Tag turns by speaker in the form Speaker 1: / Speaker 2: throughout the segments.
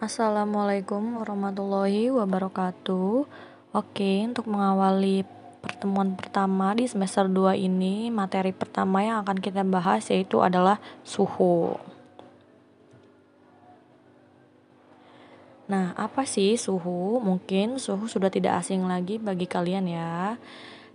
Speaker 1: Assalamualaikum warahmatullahi wabarakatuh. Oke, untuk mengawali pertemuan pertama di semester 2 ini, materi pertama yang akan kita bahas yaitu adalah suhu. Nah, apa sih suhu? Mungkin suhu sudah tidak asing lagi bagi kalian ya.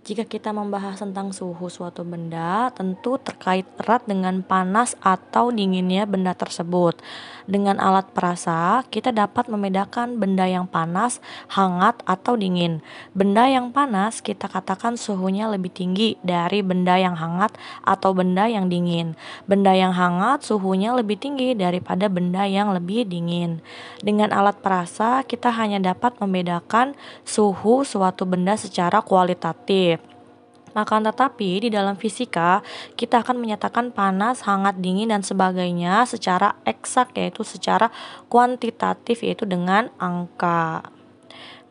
Speaker 1: Jika kita membahas tentang suhu suatu benda, tentu terkait erat dengan panas atau dinginnya benda tersebut. Dengan alat perasa, kita dapat membedakan benda yang panas, hangat, atau dingin. Benda yang panas kita katakan suhunya lebih tinggi dari benda yang hangat atau benda yang dingin. Benda yang hangat suhunya lebih tinggi daripada benda yang lebih dingin. Dengan alat perasa, kita hanya dapat membedakan suhu suatu benda secara kualitatif. Akan tetapi di dalam fisika kita akan menyatakan panas, hangat, dingin dan sebagainya secara eksak, yaitu secara kuantitatif, yaitu dengan angka.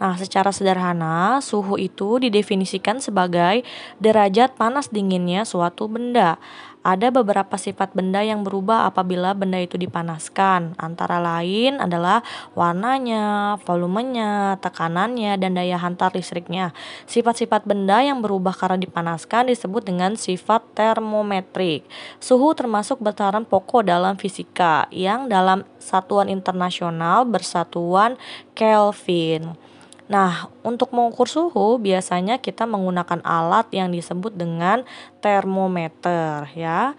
Speaker 1: Nah, secara sederhana suhu itu didefinisikan sebagai derajat panas dinginnya suatu benda. Ada beberapa sifat benda yang berubah apabila benda itu dipanaskan, antara lain adalah warnanya, volumenya, tekanannya, dan daya hantar listriknya. Sifat-sifat benda yang berubah karena dipanaskan disebut dengan sifat termometrik. Suhu termasuk besaran pokok dalam fisika yang dalam satuan internasional bersatuan Kelvin. Nah, untuk mengukur suhu biasanya kita menggunakan alat yang disebut dengan termometer ya.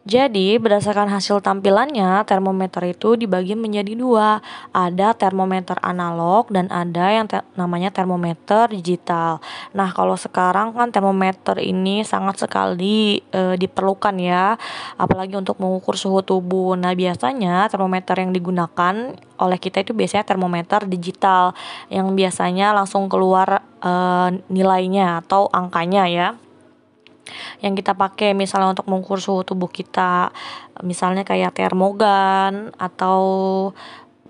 Speaker 1: Jadi, berdasarkan hasil tampilannya, termometer itu dibagi menjadi dua. Ada termometer analog dan ada yang namanya termometer digital. Nah, kalau sekarang kan termometer ini sangat sekali diperlukan ya, apalagi untuk mengukur suhu tubuh. Nah, biasanya termometer yang digunakan oleh kita itu biasanya termometer digital yang biasanya langsung keluar nilainya atau angkanya ya, yang kita pakai misalnya untuk mengukur suhu tubuh kita, misalnya kayak termogan atau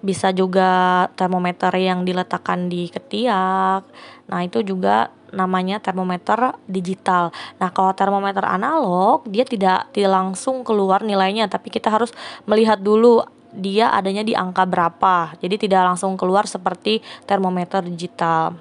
Speaker 1: bisa juga termometer yang diletakkan di ketiak. Nah, itu juga namanya termometer digital. Nah, kalau termometer analog dia tidak langsung keluar nilainya, tapi kita harus melihat dulu dia adanya di angka berapa. Jadi tidak langsung keluar seperti termometer digital.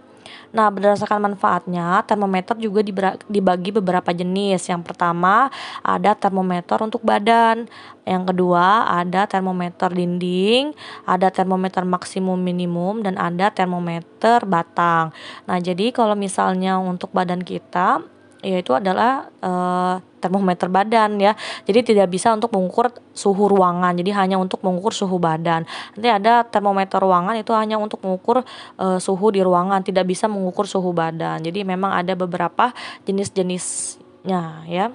Speaker 1: Nah, berdasarkan manfaatnya, termometer juga dibagi beberapa jenis. Yang pertama, ada termometer untuk badan. Yang kedua, ada termometer dinding, ada termometer maksimum minimum, dan ada termometer batang. Nah, jadi kalau misalnya untuk badan kita, yaitu adalah termometer badan ya. Jadi tidak bisa untuk mengukur suhu ruangan. Jadi hanya untuk mengukur suhu badan. Nanti ada termometer ruangan itu hanya untuk mengukur suhu di ruangan, tidak bisa mengukur suhu badan. Jadi memang ada beberapa jenis-jenisnya ya.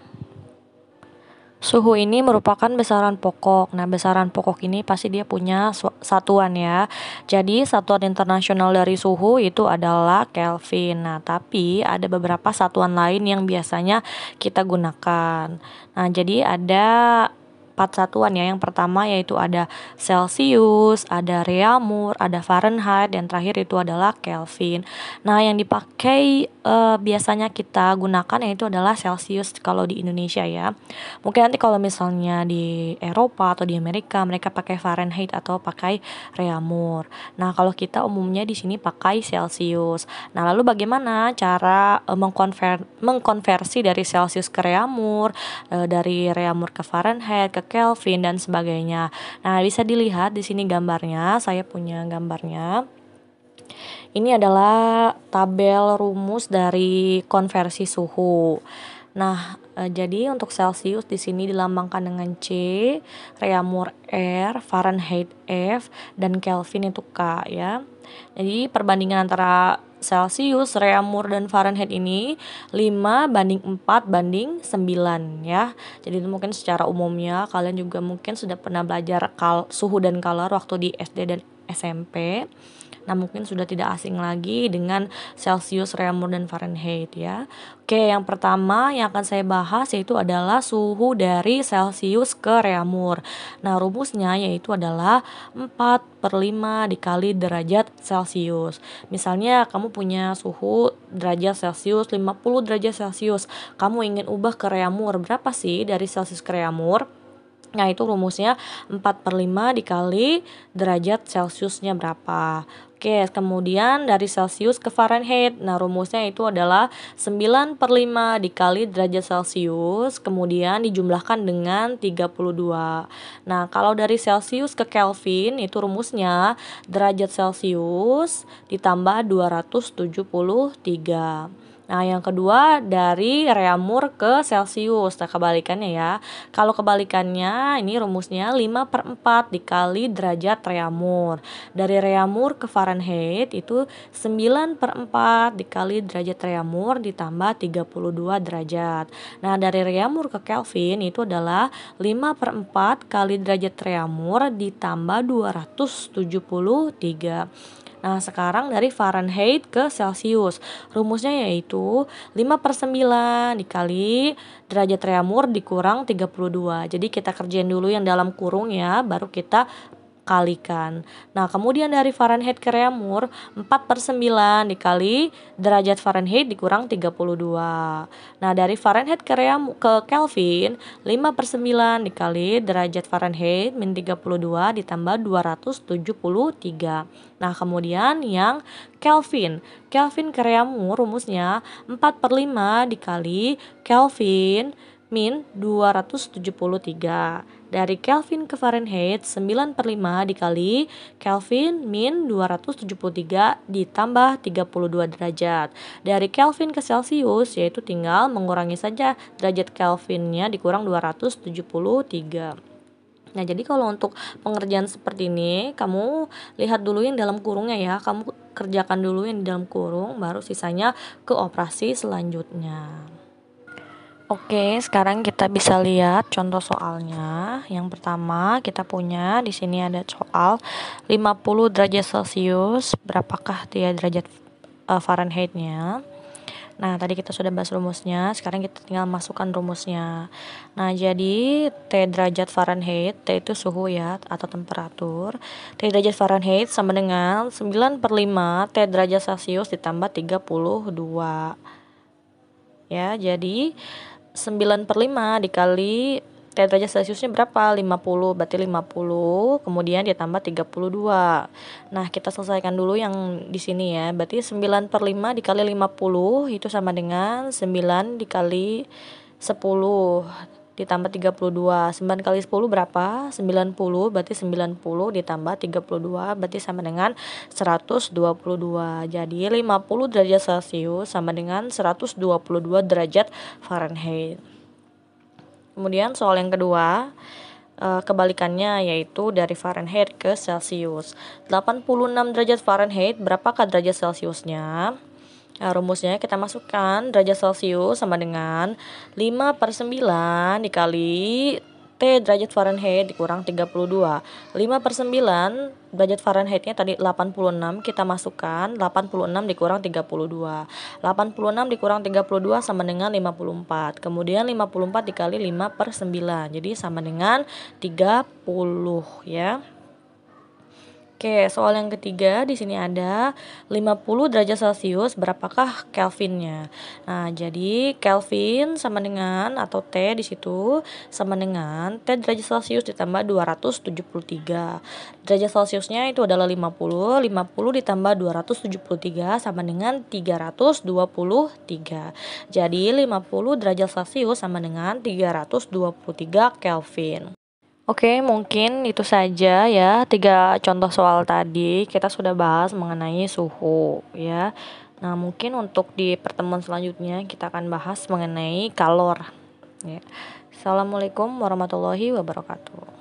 Speaker 1: Suhu ini merupakan besaran pokok. Nah, besaran pokok ini pasti dia punya satuan ya. Jadi, satuan internasional dari suhu itu adalah Kelvin. Nah, tapi ada beberapa satuan lain yang biasanya kita gunakan. Nah, jadi ada 4 satuan ya. Yang pertama yaitu ada Celsius, ada Reaumur, ada Fahrenheit, dan terakhir itu adalah Kelvin. Nah, yang dipakai biasanya kita gunakan yaitu adalah Celsius kalau di Indonesia ya. Mungkin nanti kalau misalnya di Eropa atau di Amerika mereka pakai Fahrenheit atau pakai Reaumur. Nah, kalau kita umumnya di sini pakai Celsius. Nah, lalu bagaimana cara mengkonversi dari Celsius ke Reaumur, dari Reaumur ke Fahrenheit, ke Kelvin dan sebagainya. Nah, bisa dilihat di sini gambarnya, saya punya gambarnya. Ini adalah tabel rumus dari konversi suhu. Nah, jadi untuk Celsius di sini dilambangkan dengan C, Reaumur R, Fahrenheit F, dan Kelvin itu K ya. Jadi perbandingan antara Celsius, Reaumur, dan Fahrenheit ini 5:4:9 ya. Jadi itu mungkin secara umumnya kalian juga mungkin sudah pernah belajar suhu dan kalor waktu di SD dan SMP. Nah, mungkin sudah tidak asing lagi dengan Celsius, Reaumur, dan Fahrenheit ya. Oke, yang pertama yang akan saya bahas yaitu adalah suhu dari Celsius ke Reaumur. Nah, rumusnya yaitu adalah 4/5 dikali derajat Celsius. Misalnya kamu punya suhu derajat Celsius 50 derajat Celsius. Kamu ingin ubah ke Reaumur, berapa sih dari Celsius ke Reaumur? Nah, itu rumusnya 4/5 dikali derajat Celciusnya berapa. Oke, kemudian dari Celcius ke Fahrenheit. Nah, rumusnya itu adalah 9/5 dikali derajat Celcius, kemudian dijumlahkan dengan 32. Nah, kalau dari Celcius ke Kelvin, itu rumusnya derajat Celcius ditambah 273. Nah, yang kedua dari Reaumur ke Celcius. Nah, kebalikannya ya. Kalau kebalikannya, ini rumusnya 5/4 dikali derajat Reaumur. Dari Reaumur ke Fahrenheit itu 9/4 dikali derajat Reaumur ditambah 32 derajat. Nah, dari Reaumur ke Kelvin itu adalah 5/4 kali derajat Reaumur ditambah 273. Nah, sekarang dari Fahrenheit ke Celcius. Rumusnya yaitu 5/9 dikali derajat Reaumur dikurang 32. Jadi kita kerjain dulu yang dalam kurung ya, baru kita kalikan. Nah, kemudian dari Fahrenheit ke Reaumur 4/9 dikali derajat Fahrenheit dikurang 32. Nah, dari Fahrenheit ke Kelvin 5/9 dikali derajat Fahrenheit min 32 ditambah 273. Nah, kemudian yang Kelvin ke Reaumur rumusnya 4/5 dikali Kelvin min 273. Dari Kelvin ke Fahrenheit 9/5 dikali Kelvin min 273 ditambah 32 derajat. Dari Kelvin ke Celcius yaitu tinggal mengurangi saja derajat Kelvinnya dikurang 273. Nah, jadi kalau untuk pengerjaan seperti ini, kamu lihat dulu yang dalam kurungnya ya. Kamu kerjakan dulu yang di dalam kurung, baru sisanya ke operasi selanjutnya. Oke, sekarang kita bisa lihat contoh soalnya. Yang pertama, kita punya di sini ada soal 50 derajat Celcius, berapakah dia derajat Fahrenheit-nya? Nah, tadi kita sudah bahas rumusnya, sekarang kita tinggal masukkan rumusnya. Nah, jadi T derajat Fahrenheit, T itu suhu ya, atau temperatur. T derajat Fahrenheit sama dengan 9/5 T derajat Celcius ditambah 32. Ya, jadi 9/5 dikali T derajat Celciusnya berapa? 50, berarti 50, kemudian ditambah 32. Nah, kita selesaikan dulu yang di sini ya. Berarti 9/5 dikali 50 itu sama dengan 9 dikali 10 ditambah 32. 9 kali 10 berapa? 90, berarti 90 ditambah 32 berarti sama dengan 122. Jadi 50 derajat Celcius sama dengan 122 derajat Fahrenheit. Kemudian soal yang kedua, kebalikannya yaitu dari Fahrenheit ke Celcius. 86 derajat Fahrenheit, berapakah derajat Celciusnya? Nah, rumusnya kita masukkan derajat Celcius sama dengan 5/9 dikali T derajat Fahrenheit dikurang 32. 5/9 derajat Fahrenheitnya tadi 86, kita masukkan 86 dikurang 32. 86 dikurang 32 sama dengan 54. Kemudian 54 dikali 5/9. Jadi sama dengan 30 ya. Oke, soal yang ketiga di sini ada 50 derajat Celcius, berapakah Kelvinnya? Nah, jadi Kelvin sama dengan atau T di situ sama dengan T derajat Celcius ditambah 273. Derajat Celciusnya itu adalah 50, 50 ditambah 273 sama dengan 323. Jadi 50 derajat Celcius sama dengan 323 Kelvin. Oke, mungkin itu saja ya 3 contoh soal tadi. Kita sudah bahas mengenai suhu ya. Nah, mungkin untuk di pertemuan selanjutnya kita akan bahas mengenai kalor ya. Assalamualaikum warahmatullahi wabarakatuh.